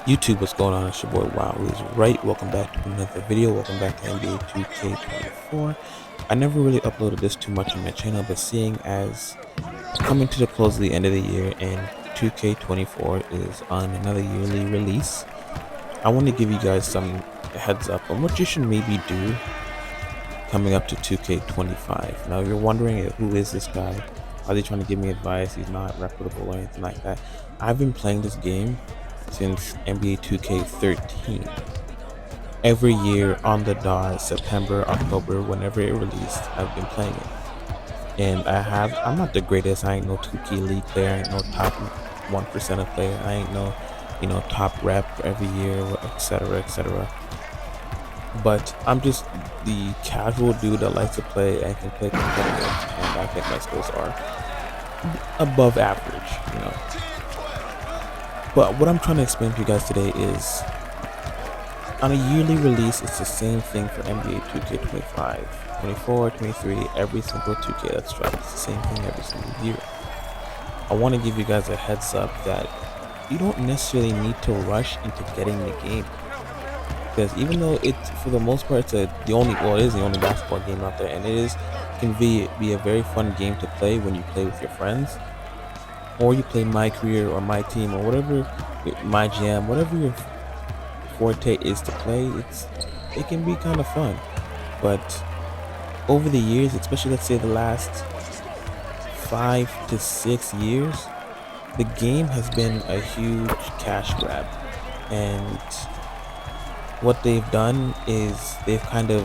YouTube, what's going on? It's your boy Wow is right. Welcome back to another video. Welcome back to NBA 2K24. I never really uploaded this too much on my channel, but seeing as coming to the close of the end of the year and 2K24 is on another yearly release, I want to give you guys some heads up on what you should maybe do coming up to 2K25. Now, if you're wondering who is this guy? Are they trying to give me advice? He's not reputable or anything like that. I've been playing this game since NBA 2K13. Every year on the dot, September, October, whenever it released, I've been playing it. And I'm not the greatest. I ain't no 2K League player. I ain't no top 1% of player. I ain't no, top rep every year, etc., etc. But I'm just the casual dude that likes to play and can play competitive. And I think my skills are above average. But what I'm trying to explain to you guys today is on a yearly release, it's the same thing for NBA 2K25, 24, 23, every single 2K that's dropped. It's the same thing every single year. I want to give you guys a heads up that you don't necessarily need to rush into getting the game. Because even though it's, for the most part, it is the only basketball game out there, and can be a very fun game to play when you play with your friends, or you play My Career or My Team or whatever, My Jam, whatever your forte is to play. It can be kind of fun, but over the years, especially let's say the last 5 to 6 years, the game has been a huge cash grab. And what they've done is they've kind of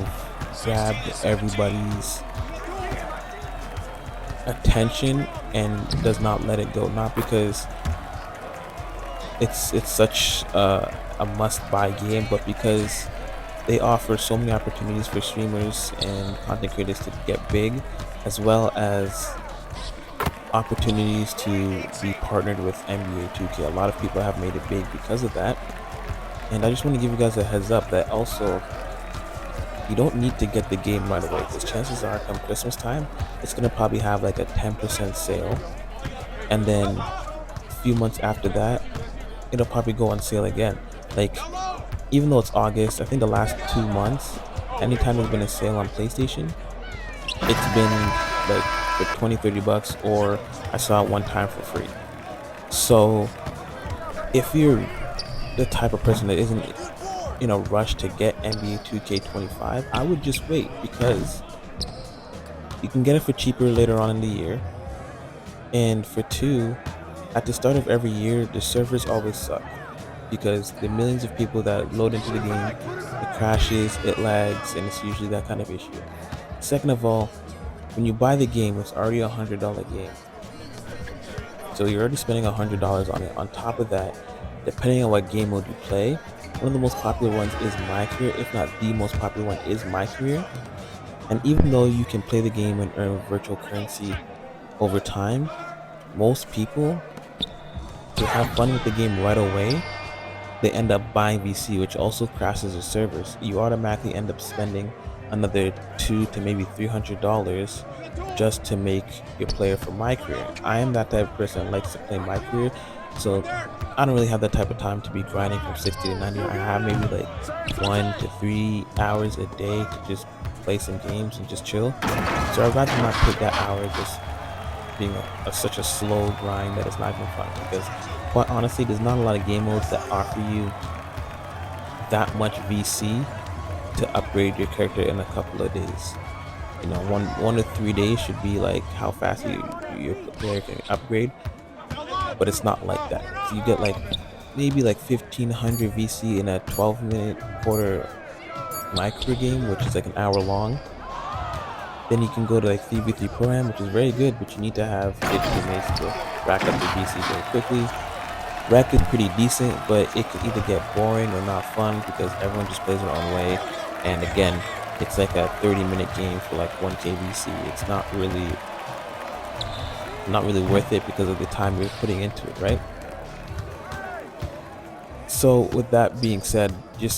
grabbed everybody's attention and does not let it go. Not because it's such a must-buy game, but because they offer so many opportunities for streamers and content creators to get big, as well as opportunities to be partnered with NBA 2K. A lot of people have made it big because of that. And I just want to give you guys a heads up that also you don't need to get the game right away, because chances are come Christmas time, it's going to probably have like a 10% sale. And then a few months after that, it'll probably go on sale again. Like, even though it's August, I think the last 2 months, anytime there's been a sale on PlayStation, it's been like for 20, 30 bucks, or I saw it one time for free. So if you're the type of person that isn't in a rush to get NBA 2K25, I would just wait, because you can get it for cheaper later on in the year. And for two, at the start of every year, the servers always suck, because the millions of people that load into the game, it crashes, it lags, and it's usually that kind of issue. Second of all, when you buy the game, it's already $100 game. So you're already spending $100 on it. On top of that, depending on what game mode you play, one of the most popular ones is My Career, if not the most popular one is My Career. And even though you can play the game and earn virtual currency over time, most people, to have fun with the game right away, they end up buying VC, which also crashes the servers. You automatically end up spending another $200 to maybe $300 just to make your player for My Career. I am that type of person that likes to play My Career, so I don't really have that type of time to be grinding from 60 to 90. I have maybe like 1 to 3 hours a day to just play some games and just chill. So I'd rather not take that hour just being such a slow grind that it's not even fun, because quite honestly, there's not a lot of game modes that offer you that much VC to upgrade your character in a couple of days. 1 to 3 days should be like how fast your player can upgrade, but it's not like that. So you get like maybe like 1500 VC in a 12-minute quarter micro game, which is like an hour long. Then you can go to like 3v3 program, which is very good, but you need to have 50 mates to rack up the VC very quickly. Rack is pretty decent, but it could either get boring or not fun, because everyone just plays their own way. And again, it's like a 30-minute game for like 1k VC. It's not really worth it because of the time you're putting into it, right? So with that being said, you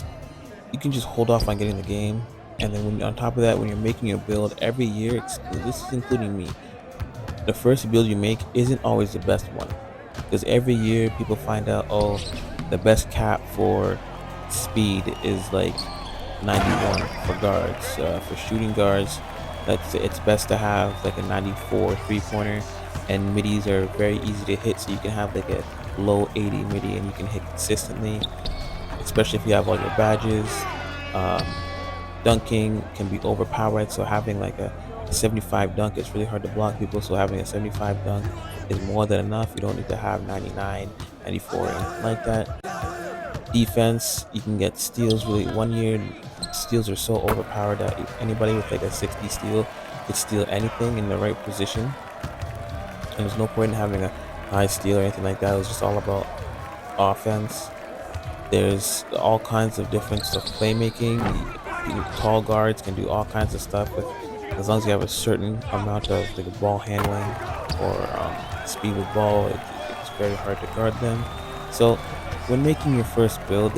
can just hold off on getting the game. And then on top of that, when you're making your build every year, this is including me, the first build you make isn't always the best one, because every year people find out, oh, the best cap for speed is like 91 for guards. For shooting guards, it's best to have like a 94 three-pointer, and middies are very easy to hit, so you can have like a low 80 midi and you can hit consistently, especially if you have all your badges. Um, Dunking can be overpowered, so having like a 75 dunk, it's really hard to block people. So having a 75 dunk is more than enough. You don't need to have 99, 94, or anything like that. Defense, you can get steals really. 1 year steals are so overpowered that anybody with like a 60 steal could steal anything in the right position, and there's no point in having a high steal or anything like that. It's just all about offense. There's all kinds of different stuff. Playmaking, tall guards can do all kinds of stuff with, as long as you have a certain amount of like ball handling or speed with ball. It's very hard to guard them. So when making your first build,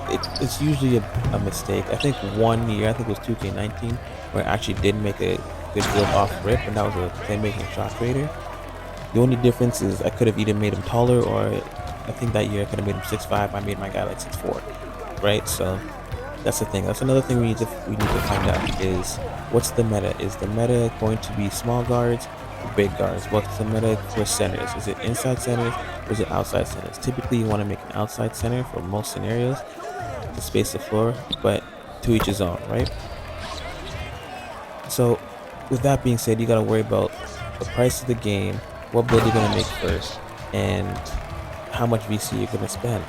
it's usually a mistake. I think 1 year, I think it was 2K19, where I actually did make a good build off rip, and that was a playmaking shot creator. The only difference is I could have either made him taller, or I think that year I could have made him 6'5". I made my guy like 6'4", right? So that's the thing. That's another thing we need to find out is what's the meta. Is the meta going to be small guards or big guards? What's the meta for centers? Is it inside centers or is it outside centers? Typically, you want to make an outside center for most scenarios to space the floor, but to each his own, right? So with that being said, you got to worry about the price of the game, what build you're going to make first, and how much VC you're going to spend.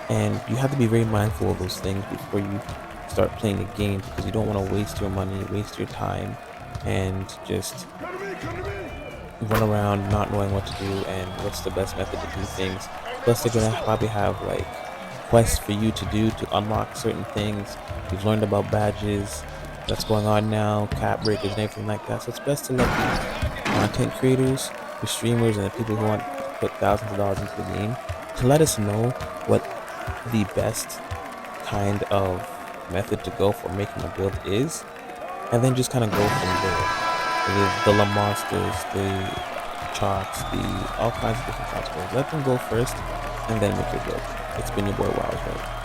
And you have to be very mindful of those things before you start playing the game, because you don't want to waste your money, waste your time, and just run around not knowing what to do and what's the best method to do things. Plus, they're going to probably have like quests for you to do to unlock certain things. You've learned about badges that's going on now, cap breakers and everything like that. So it's best to let the content creators, the streamers, and the people who want to put thousands of dollars into the game to let us know what the best kind of method to go for making a build is, and then just kind of go from there. The La Monsters, the Chalks, the all kinds of different possibilities. Let them go first, and then make your build. It's been your boy Wild, right?